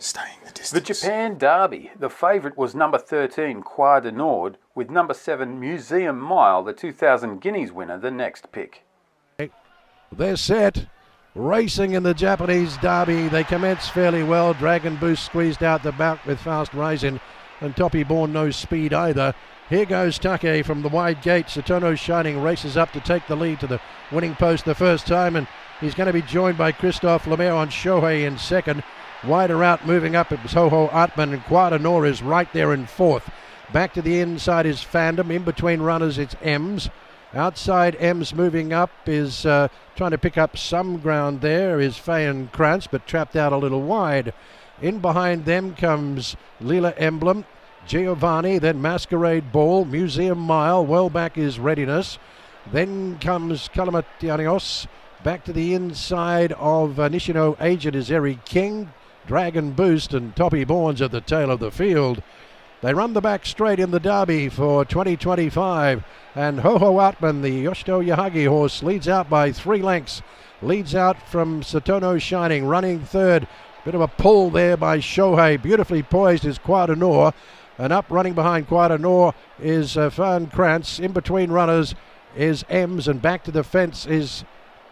staying the distance. The Japan Derby. The favourite was number 13, Croix Du Nord, with number 7, Museum Mile, the 2000 Guineas winner, the next pick. They're set. Racing in the Japanese Derby. They commence fairly well. Dragon Boost squeezed out the back with Fast Rising, and Toppy Born no speed either. Here goes Take from the wide gate. Satono Shining races up to take the lead to the winning post the first time, and he's going to be joined by Christophe Lemaire on Shohei in second. Wider out, moving up, it was Ho Artman, and Croix Du Nord is right there in fourth. Back to the inside is Fandom. In between runners, it's Ems. Outside Ems moving up is trying to pick up some ground there is Fayan Krantz, but trapped out a little wide. In behind them comes Lila Emblem, Giovanni, then Masquerade Ball, Museum Mile, well back is Readiness. Then comes Kalamatianios. Back to the inside of Nishino Agent is Eri King, Dragon Boost, and Toppy Born's at the tail of the field. They run the back straight in the Derby for 2025, and Ho Atman, the Yoshito Yahagi horse, leads out by 3 lengths. Leads out from Satono Shining, running third. Bit of a pull there by Shohei. Beautifully poised is Croix Du Nord, and up running behind Croix Du Nord is Fan Krantz. In between runners is Ems, and back to the fence is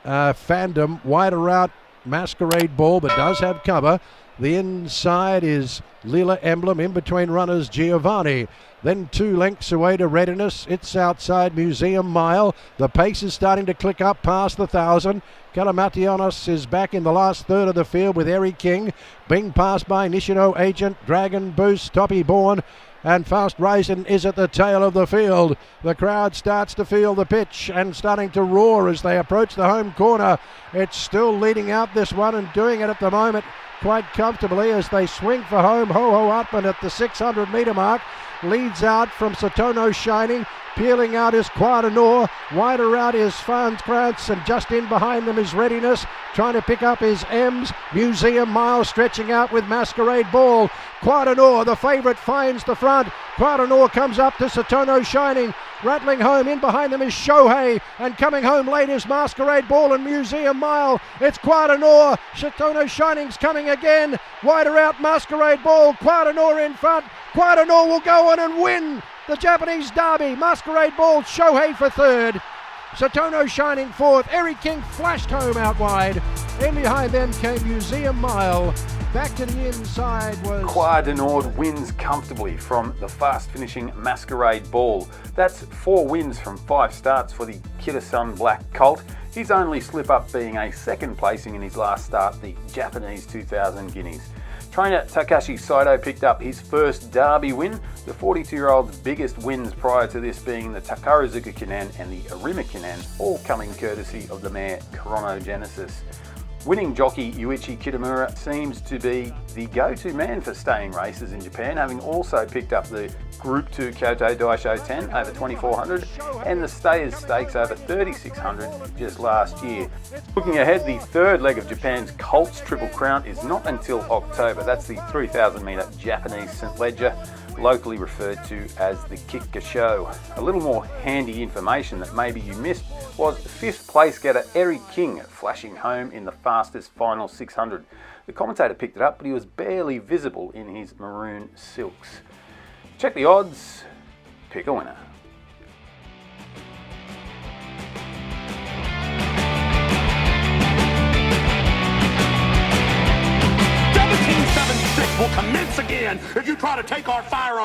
Fandom. Wider out Masquerade Ball, but does have cover. The inside is Lila Emblem. In between runners Giovanni. Then 2 lengths away to Readiness. It's outside Museum Mile. The pace is starting to click up past the 1,000. Kalamatianos is back in the last third of the field with Eri King. Being passed by Nishino Agent, Dragon Boost, Toppy Born, and Fast Rising is at the tail of the field. The crowd starts to feel the pitch and starting to roar as they approach the home corner. It's still leading out this one and doing it at the moment quite comfortably as they swing for home. Ho Atman at the 600 metre mark leads out from Satono Shining. Peeling out is Croix Du Nord. Wider out is Fans Krantz, and just in behind them is Readiness. Trying to pick up is Ems. Museum Mile stretching out with Masquerade Ball. Croix Du Nord, the favourite, finds the front. Croix Du Nord comes up to Satono Shining. Rattling home, in behind them is Shohei, and coming home late is Masquerade Ball and Museum Mile. It's Croix Du Nord. Satono Shining's coming again. Wider out Masquerade Ball. Croix Du Nord in front. Croix Du Nord will go on and win the Japanese Derby. Masquerade Ball, Shohei for third. Satono Shining fourth. Eri King flashed home out wide. In behind them came Museum Mile. Back to the inside was... Croix Du Nord wins comfortably from the fast finishing Masquerade Ball. That's 4 wins from 5 starts for the Kitasun Black Colt. His only slip up being a second placing in his last start, the Japanese 2000 Guineas. Trainer Takashi Saito picked up his first Derby win, the 42-year-old's biggest wins prior to this being the Takarazuka Kinan and the Arima Kinan, all coming courtesy of the mare Chronogenesis. Winning jockey Yuichi Kitamura seems to be the go-to man for staying races in Japan, having also picked up the Group 2 Kyoto Daisho 10 over 2400 and the Stayers Stakes over 3600 just last year. Looking ahead, the third leg of Japan's Colts Triple Crown is not until October. That's the 3000 metre Japanese St. Leger, locally referred to as the Kikkasho. A little more handy information that maybe you missed was 5th place getter Eri King flashing home in the fastest final 600. The commentator picked it up, but he was barely visible in his maroon silks. Check the odds, pick a winner. Will commence again if you try to take our firearms.